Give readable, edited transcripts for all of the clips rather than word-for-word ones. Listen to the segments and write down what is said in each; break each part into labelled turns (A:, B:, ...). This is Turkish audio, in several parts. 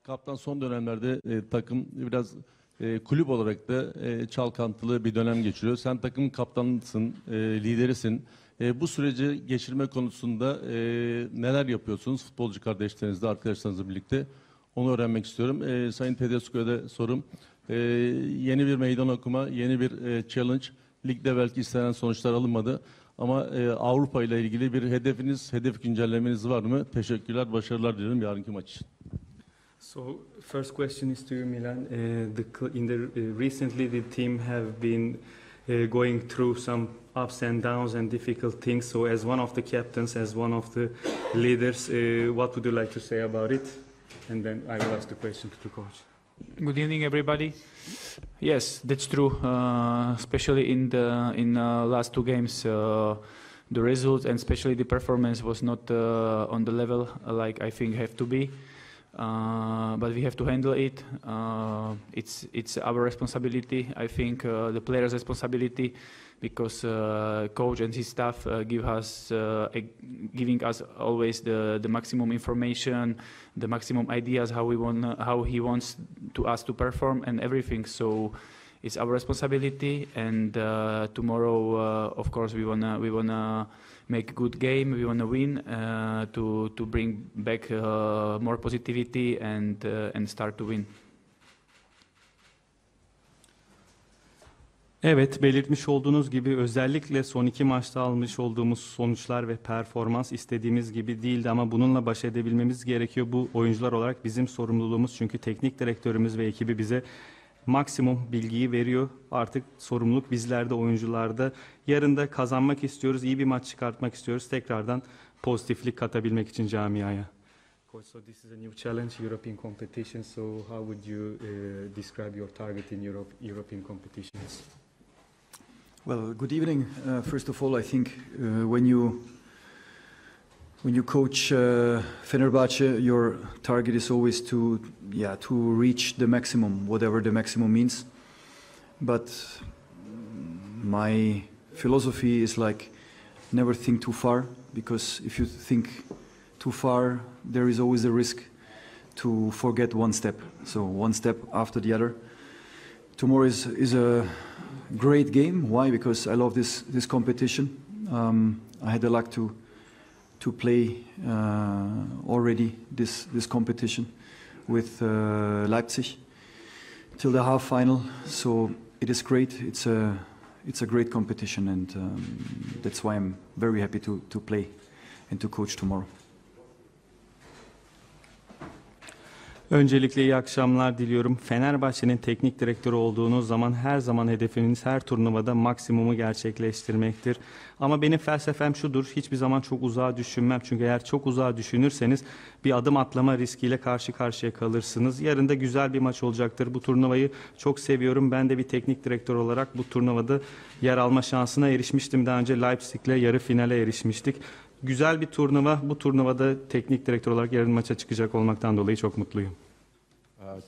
A: Kaptan son dönemlerde takım biraz kulüp olarak da çalkantılı bir dönem geçiriyor. Sen takımın kaptanısın, liderisin. Bu süreci geçirme konusunda neler yapıyorsunuz futbolcu kardeşlerinizle, arkadaşlarınızla birlikte? Onu öğrenmek istiyorum. Sayın Tedesco'ya da sorum. Yeni bir meydan okuma, yeni bir challenge. Ligde belki istenen sonuçlar alınmadı. Ama Avrupa ile ilgili bir hedefiniz, hedef güncellemeniz var mı? Teşekkürler, başarılar dilerim yarınki maç için.
B: So first question is to you, Milan. Recently the team have been going through some ups and downs and difficult things. So as one of the captains, as one of the leaders, what would you like to say about it? And then I will ask the question to the coach.
C: Good evening, everybody. Yes, that's true. Especially in the last two games, the result and especially the performance was not on the level like I think have to be. But we have to handle it. It's our responsibility. I think the players' responsibility, because coach and his staff giving us always the maximum information, the maximum ideas how he wants us to perform and everything. So it's our responsibility. And tomorrow, of course, we wanna make a good game. We wanna win to bring back more positivity and start to win.
B: Evet, belirtmiş olduğunuz gibi özellikle son iki maçta almış olduğumuz sonuçlar ve performans istediğimiz gibi değildi ama bununla baş edebilmemiz gerekiyor. Bu oyuncular olarak bizim sorumluluğumuz, çünkü teknik direktörümüz ve ekibi bize maksimum bilgiyi veriyor. Artık sorumluluk bizlerde, oyuncularda. Yarın da kazanmak istiyoruz, iyi bir maç çıkartmak istiyoruz. Tekrardan pozitiflik katabilmek için camiaya. Coach, so this is a new challenge, European competition. So how would you describe your target in European competitions?
D: Well, good evening. First of all, I think when you coach Fenerbahçe, your target is always to reach the maximum, whatever the maximum means. But my philosophy is like never think too far, because if you think too far, there is always a risk to forget one step. So one step after the other. Tomorrow is a great game. Why? Because I love this competition. I had the luck to play already this competition with Leipzig till the half final. So it is great. It's a great competition, and that's why I'm very happy to play and to coach tomorrow.
B: Öncelikle iyi akşamlar diliyorum. Fenerbahçe'nin teknik direktörü olduğunuz zaman her zaman hedefimiz her turnuvada maksimumu gerçekleştirmektir. Ama benim felsefem şudur: hiçbir zaman çok uzağa düşünmem. Çünkü eğer çok uzağa düşünürseniz bir adım atlama riskiyle karşı karşıya kalırsınız. Yarın da güzel bir maç olacaktır. Bu turnuvayı çok seviyorum. Ben de bir teknik direktör olarak bu turnuvada yer alma şansına erişmiştim. Daha önce Leipzig'le yarı finale erişmiştik. Güzel bir turnuva. Bu turnuvada teknik direktör olarak yarın maça çıkacak olmaktan dolayı çok mutluyum.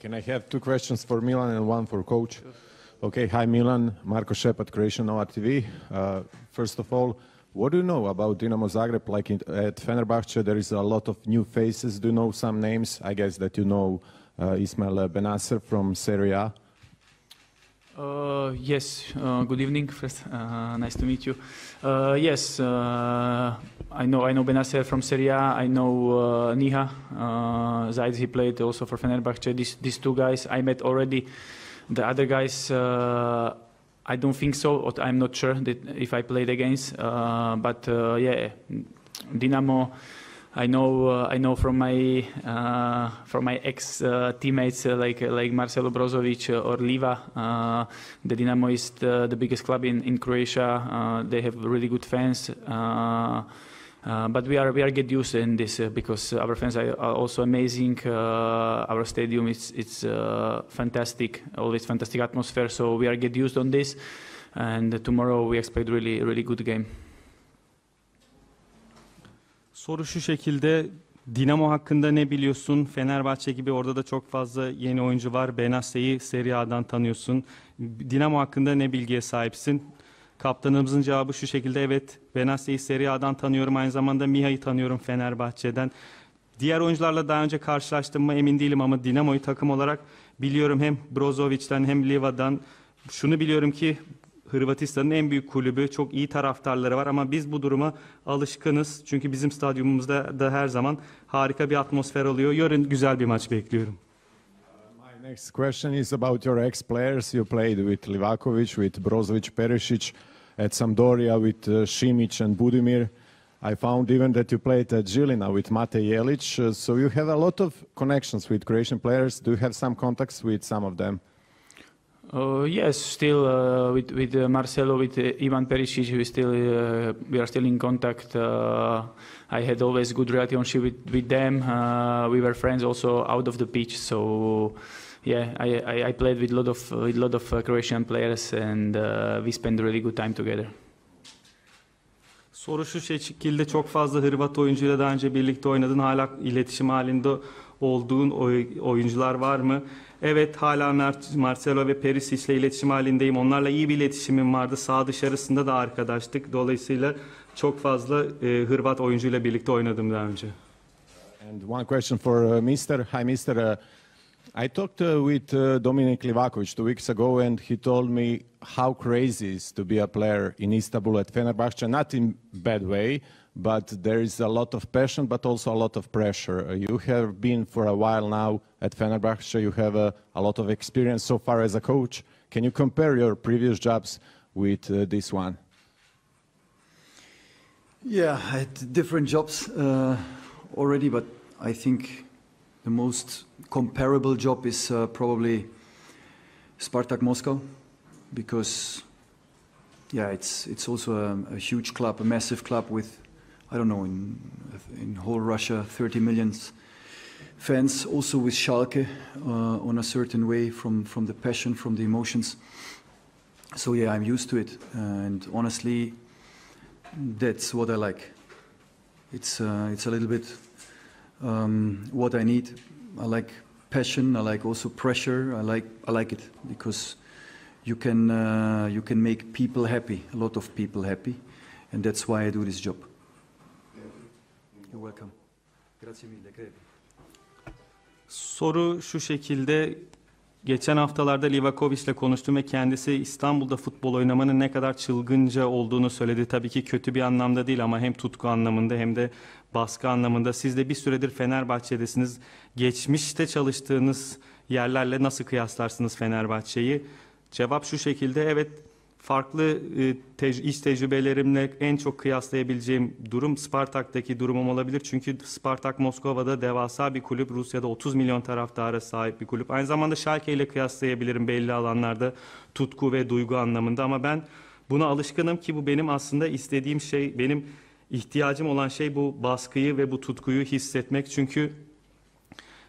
E: Can I have two questions for Milan and one for coach? Okay, hi Milan, Marko Šepat, Croatian Nova TV. First of all, what do you know about Dinamo Zagreb? Like at Fenerbahce, there is a lot of new faces. Do you know some names? I guess that you know Ismail Benasser from Serie A.
C: Yes, good evening first. Nice to meet you. Yes, I know Benasser from Serie A. I know Niha Zayed. He played also for Fenerbahce. These two guys I met already. The other guys, I don't think so. Or I'm not sure that if I played against. But yeah, Dinamo. I know from my ex teammates like Marcelo Brozovic or Liva. The Dinamo is the biggest club in Croatia. They have really good fans. But we are get used in this because our fans are also amazing. Our stadium it's fantastic, always fantastic atmosphere. So we are get used on this, and tomorrow we expect really good game.
B: Soru şu şekilde: Dinamo hakkında ne biliyorsun? Fenerbahçe gibi orada da çok fazla yeni oyuncu var. Benasser'i Serie A'dan tanıyorsun. Dinamo hakkında ne bilgiye sahipsin? Kaptanımızın cevabı şu şekilde: evet, Benasser'i Serie A'dan tanıyorum. Aynı zamanda Miha'yı tanıyorum Fenerbahçe'den. Diğer oyuncularla daha önce karşılaştım mı emin değilim ama Dinamo'yu takım olarak biliyorum, hem Brozovic'den hem Liva'dan. Şunu biliyorum ki Hırvatistan'ın en büyük kulübü, çok iyi taraftarları var ama biz bu duruma alışkınız. Çünkü bizim stadyumumuzda da her zaman harika bir atmosfer oluyor. Yarın güzel bir maç bekliyorum.
E: My next question is about your ex-players. You played with Livakovic, with Brozovic, Perisic, at Sampdoria with Šimić and Budimir. I found even that you played at Žilina with Mate Jelic. So you have a lot of connections with Croatian players. Do you have some contacts with some of them?
C: Yes, still with Marcelo, with Ivan Perisic, we are still in contact. I had always good relationship with them. We were friends also out of the pitch. So yeah, I played with a lot of Croatian players, and we spent a really good time together.
B: Soru şu şekilde: çok fazla Hırvat oyuncuyla daha önce birlikte oynadın. Hala iletişim halinde olduğun oyuncular var mı? Evet, hala Marcelo ve Perisic ile iletişim halindeyim. Onlarla iyi bir iletişimim vardı. Sağ dışarısında da arkadaştık. Dolayısıyla çok fazla Hırvat oyuncuyla birlikte oynadım daha önce.
E: And one question for Mr. Hi, Mr. I talked with Domenico Livakovic 2 weeks ago, and he told me how crazy it is to be a player in Istanbul at Fenerbahçe, not in bad way, but there is a lot of passion, but also a lot of pressure. You have been for a while now at Fenerbahçe. You have a lot of experience so far as a coach. Can you compare your previous jobs with this one?
D: Yeah, I had different jobs already, but I think the most comparable job is probably Spartak Moscow, because yeah, it's also a huge club, a massive club with, I don't know, in whole Russia 30 million fans. Also with Schalke on a certain way, from the passion, from the emotions. So yeah, I'm used to it, and honestly, that's what I like. It's a little bit what I need. I like passion. I like also pressure. I like it because you can make people happy, a lot of people happy, and that's why I do this job. You're welcome. Grazie mille, crepi.
B: Soru şu şekilde: geçen haftalarda Livakovic ile konuştum ve kendisi İstanbul'da futbol oynamanın ne kadar çılgınca olduğunu söyledi. Tabii ki kötü bir anlamda değil ama hem tutku anlamında hem de baskı anlamında. Siz de bir süredir Fenerbahçe'desiniz. Geçmişte çalıştığınız yerlerle nasıl kıyaslarsınız Fenerbahçe'yi? Cevap şu şekilde: evet, farklı iş tecrübelerimle en çok kıyaslayabileceğim durum Spartak'taki durumum olabilir. Çünkü Spartak Moskova'da devasa bir kulüp, Rusya'da 30 milyon taraftara sahip bir kulüp. Aynı zamanda Schalke ile kıyaslayabilirim belli alanlarda, tutku ve duygu anlamında, ama ben buna alışkınım ki bu benim aslında istediğim şey, benim ihtiyacım olan şey bu baskıyı ve bu tutkuyu hissetmek. Çünkü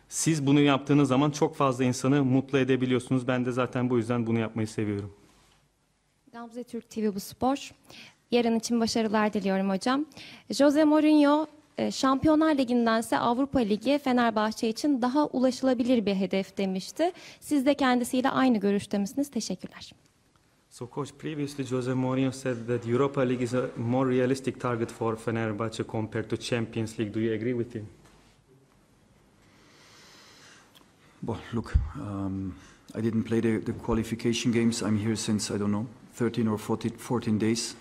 B: siz bunu yaptığınız zaman çok fazla insanı mutlu edebiliyorsunuz. Ben de zaten bu yüzden bunu yapmayı seviyorum.
F: Gamze Türk TV bu Spor. Yarın için başarılar diliyorum hocam. Jose Mourinho, Şampiyonlar Ligi'ndense Avrupa Ligi Fenerbahçe için daha ulaşılabilir bir hedef demişti. Siz de kendisiyle aynı görüşte misiniz? Teşekkürler.
B: So coach, previously Jose Mourinho said that Europa League is a more realistic target for Fenerbahçe compared to Champions League. Do you agree with him?
D: Well, look, I didn't play the qualification games. I'm here since, I don't know, 13 or 14 days.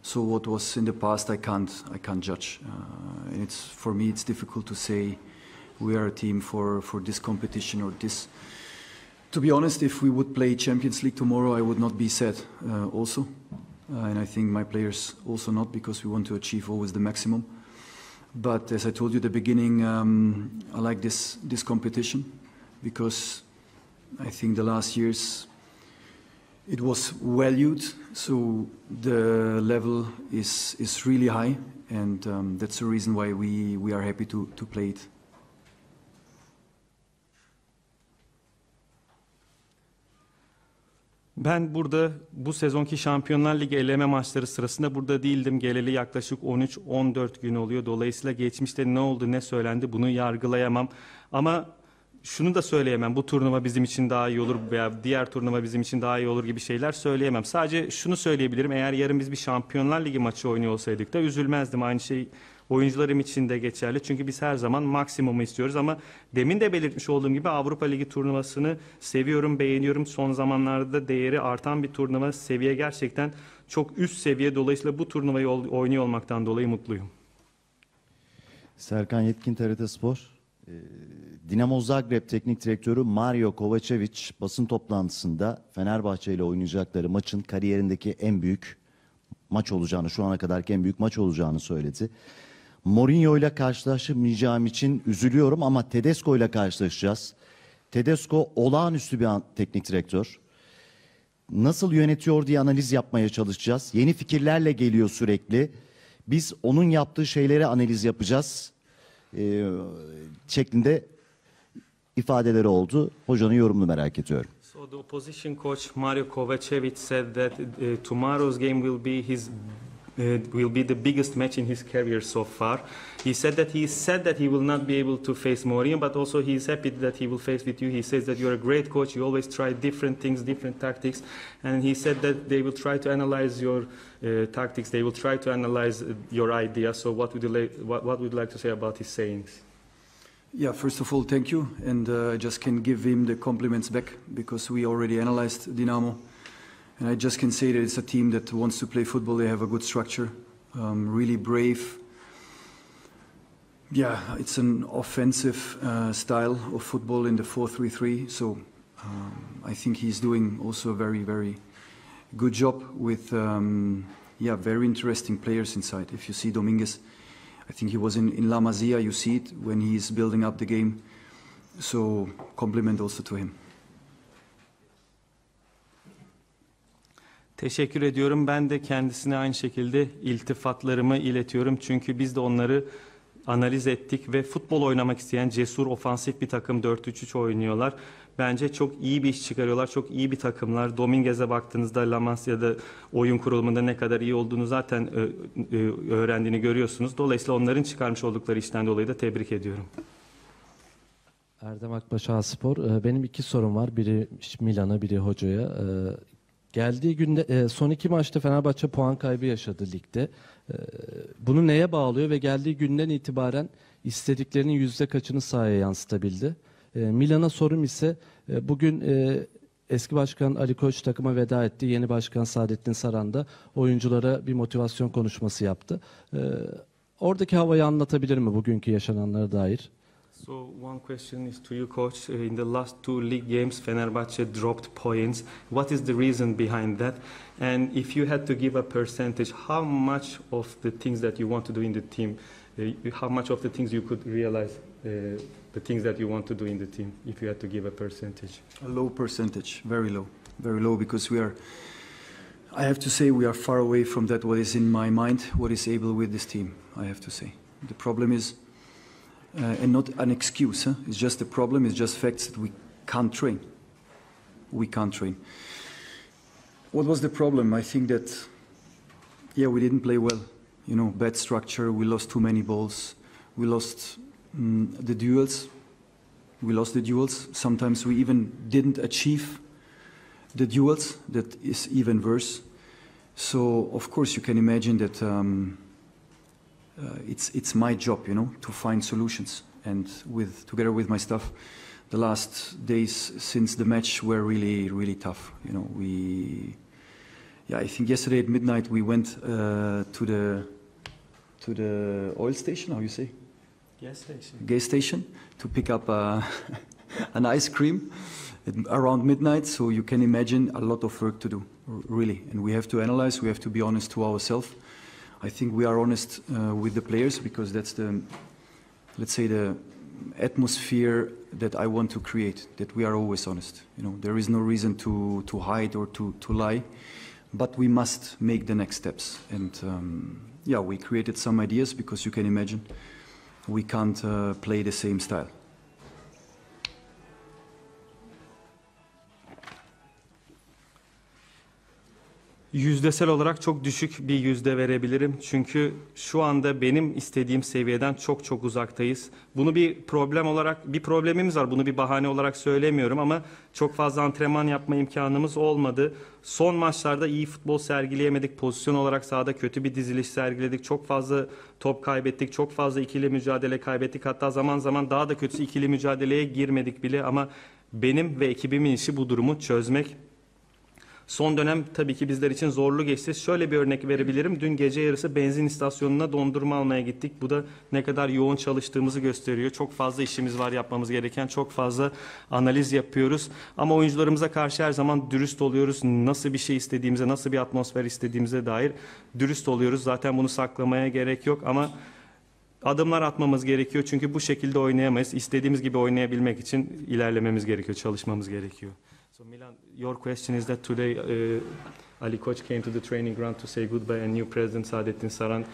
D: So what was in the past, I can't judge. And for me, it's difficult to say we are a team for this competition or this. To be honest, if we would play Champions League tomorrow, I would not be sad also. And I think my players also not, because we want to achieve always the maximum. But as I told you at the beginning, I like this competition, because I think the last years it was valued, so the level is really high, and that's the reason why we are happy to play it.
B: Ben burada bu sezonki Şampiyonlar Ligi eleme maçları sırasında burada değildim. Geleli yaklaşık 13-14 gün oluyor. Dolayısıyla geçmişte ne oldu, ne söylendi bunu yargılayamam. Ama şunu da söyleyemem: bu turnuva bizim için daha iyi olur veya diğer turnuva bizim için daha iyi olur gibi şeyler söyleyemem. Sadece şunu söyleyebilirim: eğer yarın biz bir Şampiyonlar Ligi maçı oynuyor olsaydık da üzülmezdim. Aynı şey oyuncularım için de geçerli. Çünkü biz her zaman maksimumu istiyoruz ama demin de belirtmiş olduğum gibi Avrupa Ligi turnuvasını seviyorum, beğeniyorum. Son zamanlarda değeri artan bir turnuva. Seviye gerçekten çok üst seviye. Dolayısıyla bu turnuvayı oynuyor olmaktan dolayı mutluyum.
G: Serkan Yetkin, TRT Spor. Dinamo Zagreb teknik direktörü Mario Kovačević basın toplantısında Fenerbahçe ile oynayacakları maçın kariyerindeki en büyük maç olacağını, şu ana kadarki en büyük maç olacağını söyledi. Mourinho ile karşılaşmayacağım için üzülüyorum ama Tedesco ile karşılaşacağız. Tedesco olağanüstü bir teknik direktör. Nasıl yönetiyor diye analiz yapmaya çalışacağız. Yeni fikirlerle geliyor sürekli. Biz onun yaptığı şeyleri analiz yapacağız şeklinde ifadeleri oldu. Hocanın yorumunu merak ediyorum.
B: So the opposition coach Mario Kovačević said that tomorrow's game will be the biggest match in his career so far. He said that he will not be able to face Mourinho, but also he is happy that he will face with you. He says that you're a great coach. You always try different things, different tactics, and he said that they will try to analyze your tactics. They will try to analyze your ideas. So what would you like to say about his sayings?
D: Yeah, first of all, thank you, and I just can give him the compliments back because we already analyzed Dinamo, and I just can say that it's a team that wants to play football. They have a good structure, really brave. Yeah, it's an offensive style of football in the 4-3-3. So I think he's doing also a very, very good job with very interesting players inside. If you see Dominguez, I think he was in La Masia, you see it when he's building up the game. So compliment also to him.
B: Teşekkür ediyorum. Ben de kendisine aynı şekilde iltifatlarımı iletiyorum. Çünkü biz de onları analiz ettik ve futbol oynamak isteyen cesur, ofansif bir takım 4-3-3 oynuyorlar. Bence çok iyi bir iş çıkarıyorlar. Çok iyi bir takımlar. Dominguez'e baktığınızda La Masia'da oyun kurulumunda ne kadar iyi olduğunu zaten öğrendiğini görüyorsunuz. Dolayısıyla onların çıkarmış oldukları işten dolayı da tebrik ediyorum.
H: Erdem Akbaş, Spor. Benim iki sorum var. Biri Milan'a, biri hocaya. Geldiği günde son iki maçta Fenerbahçe puan kaybı yaşadı ligde. Bunu neye bağlıyor ve geldiği günden itibaren istediklerinin yüzde kaçını sahaya yansıtabildi? Milan'a sorum ise bugün eski başkan Ali Koç takıma veda etti. Yeni başkan Saadettin Saran da oyunculara bir motivasyon konuşması yaptı. Oradaki havayı anlatabilir mi bugünkü yaşananlara dair?
B: So one question is to you, coach. In the last two league games, Fenerbahçe dropped points. What is the reason behind that? And if you had to give a percentage, how much of the things that you want to do in the team, how much of the things you could realize, the things that you want to do in the team, if you had to give a percentage?
D: A low percentage, very low, because I have to say we are far away from that. What is in my mind, what is able with this team, I have to say. The problem is. And not an excuse, it's just a problem, it's just facts that we can't train. We can't train. What was the problem? I think that, we didn't play well. You know, bad structure, we lost too many balls, we lost the duels. Sometimes we even didn't achieve the duels, that is even worse. So, of course, you can imagine that it's my job, to find solutions. And together with my staff, the last days since the match were really, really tough. I think yesterday at midnight we went to the oil station. How you say? Gas station to pick up an ice cream around midnight. So you can imagine a lot of work to do, really. And we have to analyze. We have to be honest to ourselves. I think we are honest with the players because that's the atmosphere that I want to create, that we are always honest. There is no reason to hide or to lie, but we must make the next steps. And we created some ideas because you can imagine we can't play the same style.
B: Yüzdesel olarak çok düşük bir yüzde verebilirim. Çünkü şu anda benim istediğim seviyeden çok çok uzaktayız. Bunu bir problem olarak, bir problemimiz var. Bunu bir bahane olarak söylemiyorum ama çok fazla antrenman yapma imkanımız olmadı. Son maçlarda iyi futbol sergileyemedik. Pozisyon olarak sahada kötü bir diziliş sergiledik. Çok fazla top kaybettik. Çok fazla ikili mücadele kaybettik. Hatta zaman zaman daha da kötüsü ikili mücadeleye girmedik bile ama benim ve ekibimin işi bu durumu çözmek. Son dönem tabii ki bizler için zorlu geçti. Şöyle bir örnek verebilirim. Dün gece yarısı benzin istasyonuna dondurma almaya gittik. Bu da ne kadar yoğun çalıştığımızı gösteriyor. Çok fazla işimiz var yapmamız gereken. Çok fazla analiz yapıyoruz. Ama oyuncularımıza karşı her zaman dürüst oluyoruz. Nasıl bir şey istediğimize, nasıl bir atmosfer istediğimize dair dürüst oluyoruz. Zaten bunu saklamaya gerek yok ama adımlar atmamız gerekiyor. Çünkü bu şekilde oynayamayız. İstediğimiz gibi oynayabilmek için ilerlememiz gerekiyor, çalışmamız gerekiyor. So Milan, your question is that today Ali Koç came to the training ground to say goodbye and new president Saadettin Saran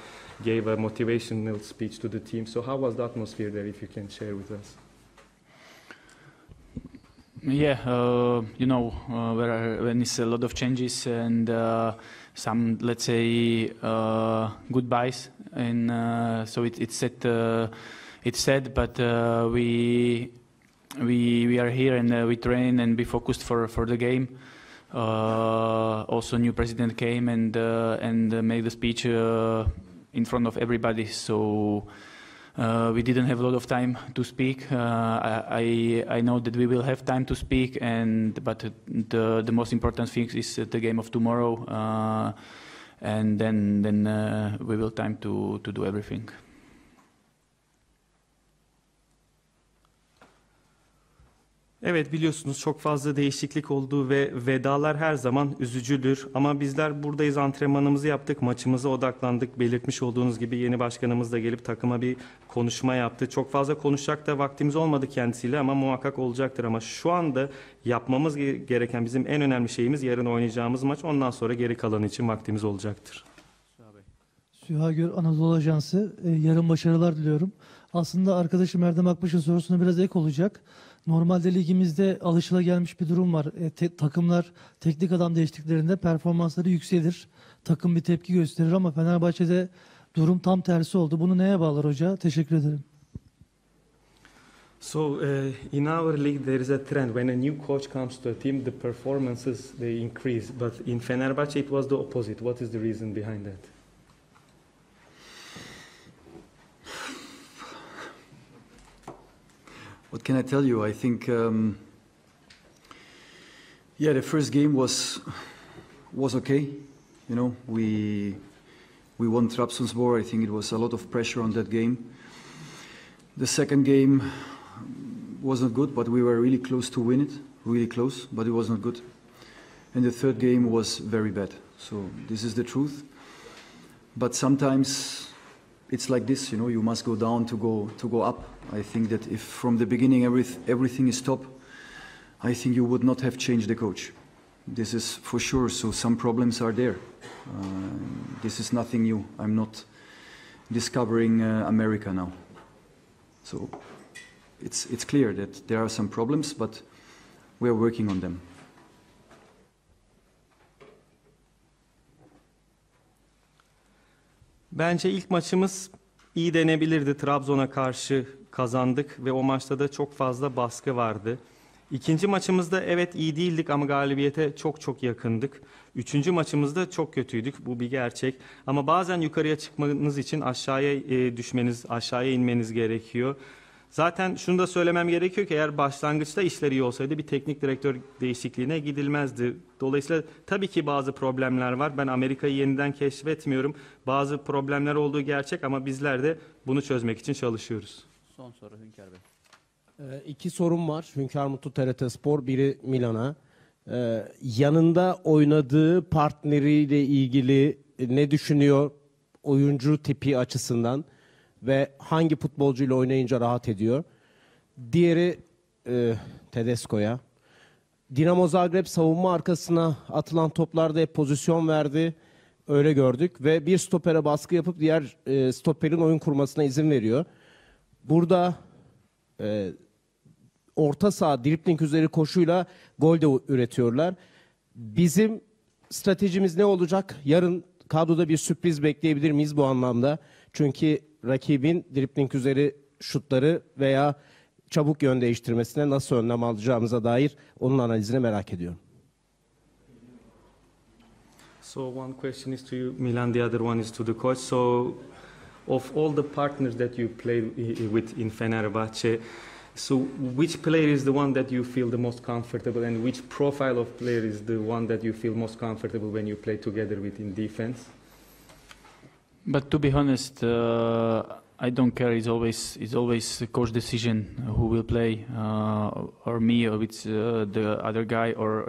B: gave a motivational speech to the team. So how was the atmosphere there, if you can share with us?
C: Yeah, when it's a lot of changes and some, let's say, goodbyes, and so it's sad, but we are here and we train and be focused for the game. Also, new president came and made the speech in front of everybody. So we didn't have a lot of time to speak. I know that we will have time to speak, but the most important thing is the game of tomorrow, and then we will time to do everything.
B: Evet, biliyorsunuz çok fazla değişiklik oldu ve vedalar her zaman üzücüdür. Ama bizler buradayız, antrenmanımızı yaptık, maçımıza odaklandık. Belirtmiş olduğunuz gibi yeni başkanımız da gelip takıma bir konuşma yaptı. Çok fazla konuşacak da vaktimiz olmadı kendisiyle ama muhakkak olacaktır. Ama şu anda yapmamız gereken bizim en önemli şeyimiz yarın oynayacağımız maç. Ondan sonra geri kalan için vaktimiz olacaktır.
I: Süha Gör, Anadolu Ajansı. Yarın başarılar diliyorum. Aslında arkadaşım Erdem Akbaş'ın sorusuna biraz ek olacak. Normalde ligimizde alışılagelmiş bir durum var. Takımlar teknik adam değiştiklerinde performansları yükselir. Takım bir tepki gösterir ama Fenerbahçe'de durum tam tersi oldu. Bunu neye bağlar hoca? Teşekkür ederim.
B: So in our league there is a trend. When a new coach comes to a team, the performances they increase. But in Fenerbahçe it was the opposite. What is the reason behind that?
D: What can I tell you? I think, the first game was okay. You know, we won Trabzonspor. I think it was a lot of pressure on that game. The second game wasn't good, but we were really close to win it. Really close, but it was not good. And the third game was very bad. So this is the truth. But sometimes it's like this, you know, you must go down to go up. I think that if from the beginning everything is top, I think you would not have changed the coach. This is for sure. So some problems are there. This is nothing new. I'm not discovering America now. So it's clear that there are some problems, but we are working on them.
B: Bence ilk maçımız iyi denebilirdi. Trabzon'a karşı kazandık ve o maçta da çok fazla baskı vardı. İkinci maçımızda evet iyi değildik ama galibiyete çok çok yakındık. Üçüncü maçımızda çok kötüydük. Bu bir gerçek. Ama bazen yukarıya çıkmanız için aşağıya düşmeniz, aşağıya inmeniz gerekiyor. Zaten şunu da söylemem gerekiyor ki eğer başlangıçta işler iyi olsaydı bir teknik direktör değişikliğine gidilmezdi. Dolayısıyla tabii ki bazı problemler var. Ben Amerika'yı yeniden keşfetmiyorum. Bazı problemler olduğu gerçek ama bizler de bunu çözmek için çalışıyoruz.
J: Son soru Hünkar Bey. İki sorum var. Hünkar Mutlu, TRT Spor. Biri Milan'a. Yanında oynadığı partneriyle ilgili ne düşünüyor oyuncu tipi açısından ve hangi futbolcuyla oynayınca rahat ediyor? Diğeri Tedesco'ya. Dinamo Zagreb savunma arkasına atılan toplarda hep pozisyon verdi. Öyle gördük ve bir stopere baskı yapıp diğer stoperin oyun kurmasına izin veriyor. Burada orta saha dribling üzeri koşuyla gol de üretiyorlar. Bizim stratejimiz ne olacak? Yarın kadroda bir sürpriz bekleyebilir miyiz bu anlamda? Çünkü rakibin dribling üzeri şutları veya çabuk yön değiştirmesine nasıl önlem alacağımıza dair onun analizini merak ediyorum.
B: So one question is to you, Milan. The other one is to the coach. So, of all the partners that you play with in Fenerbahçe, so which player is the one that you feel the most comfortable, and which profile of player is the one that you feel most comfortable when you play together with in defense?
C: But to be honest, I don't care. It's always the coach decision who will play, or me, or it's the other guy, or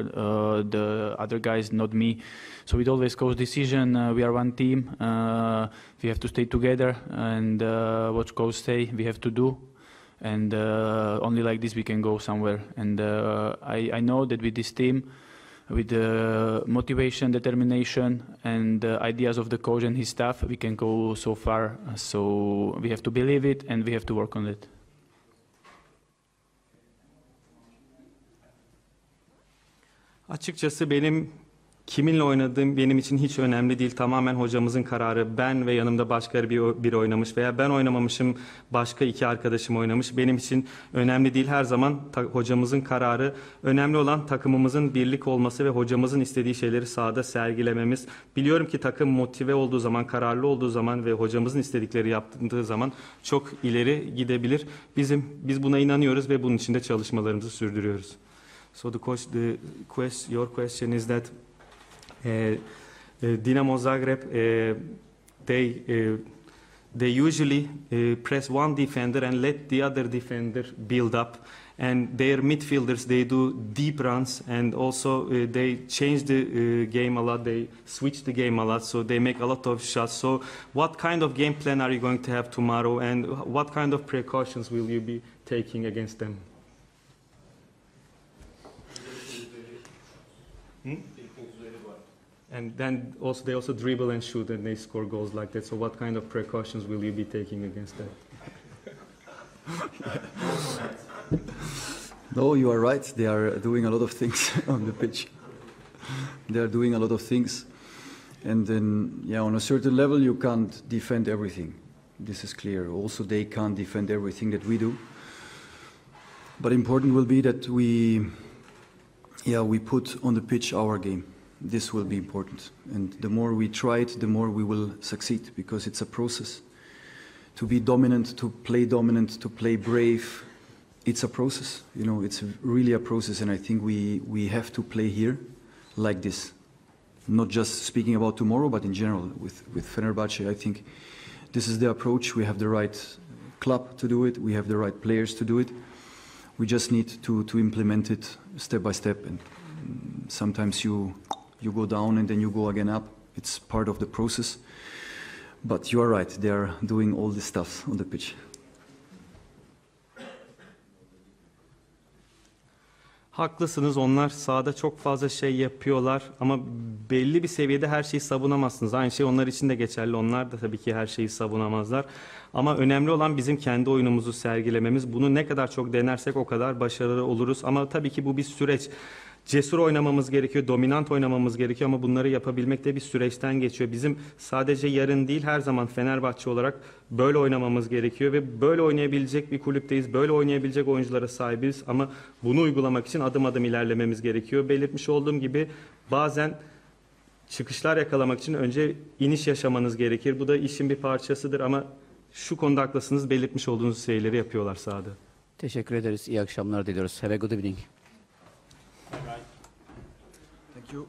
C: the other guy is not me. So it's always coach decision. We are one team. We have to stay together, and what coach say we have to do. And only like this we can go somewhere. And I know that with this team, with the motivation, determination, and ideas of the coach and his staff, we can go so far. So we have to believe it, and we have to work on it.
B: Açıkçası benim kiminle oynadığım benim için hiç önemli değil. Tamamen hocamızın kararı. Ben ve yanımda başka biri oynamış veya ben oynamamışım, başka iki arkadaşım oynamış. Benim için önemli değil. Her zaman hocamızın kararı. Önemli olan takımımızın birlik olması ve hocamızın istediği şeyleri sahada sergilememiz. Biliyorum ki takım motive olduğu zaman, kararlı olduğu zaman ve hocamızın istedikleri yaptığı zaman çok ileri gidebilir. Biz buna inanıyoruz ve bunun için de çalışmalarımızı sürdürüyoruz. So your question is that Dinamo Zagreb, they usually press one defender and let the other defender build up. And their midfielders, they do deep runs, and also they change the game a lot. They switch the game a lot, so they make a lot of shots. So what kind of game plan are you going to have tomorrow, and what kind of precautions will you be taking against them? And then also they also dribble and shoot and they score goals like that. So what kind of precautions will you be taking against that?
D: No, you are right. They are doing a lot of things on the pitch. They are doing a lot of things. And then, yeah, on a certain level, you can't defend everything. This is clear. Also, they can't defend everything that we do. But important will be that we put on the pitch our game. This will be important. And the more we try it, the more we will succeed, because it's a process. To be dominant, to play brave, it's a process. You know, it's really a process, and I think we have to play here like this. Not just speaking about tomorrow, but in general with Fenerbahçe. I think this is the approach. We have the right club to do it. We have the right players to do it. We just need to implement it step by step. And sometimes you go down and then you go again up. It's part of the process. But you are right. They are doing all this stuff on the pitch.
B: Haklısınız, onlar sahada çok fazla şey yapıyorlar ama belli bir seviyede her şeyi savunamazsınız. Aynı şey onlar için de geçerli. Onlar da tabii ki her şeyi savunamazlar. Ama önemli olan bizim kendi oyunumuzu sergilememiz. Bunu ne kadar çok denersek o kadar başarılı oluruz. Ama tabii ki bu bir süreç. Cesur oynamamız gerekiyor, dominant oynamamız gerekiyor ama bunları yapabilmek de bir süreçten geçiyor. Bizim sadece yarın değil, her zaman Fenerbahçe olarak böyle oynamamız gerekiyor ve böyle oynayabilecek bir kulüpteyiz, böyle oynayabilecek oyunculara sahibiz ama bunu uygulamak için adım adım ilerlememiz gerekiyor. Belirtmiş olduğum gibi bazen çıkışlar yakalamak için önce iniş yaşamanız gerekir. Bu da işin bir parçasıdır ama şu konuda haklısınız, belirtmiş olduğunuz şeyleri yapıyorlar sahada.
K: Teşekkür ederiz. İyi akşamlar diliyoruz. Have a good evening.
D: Thank you.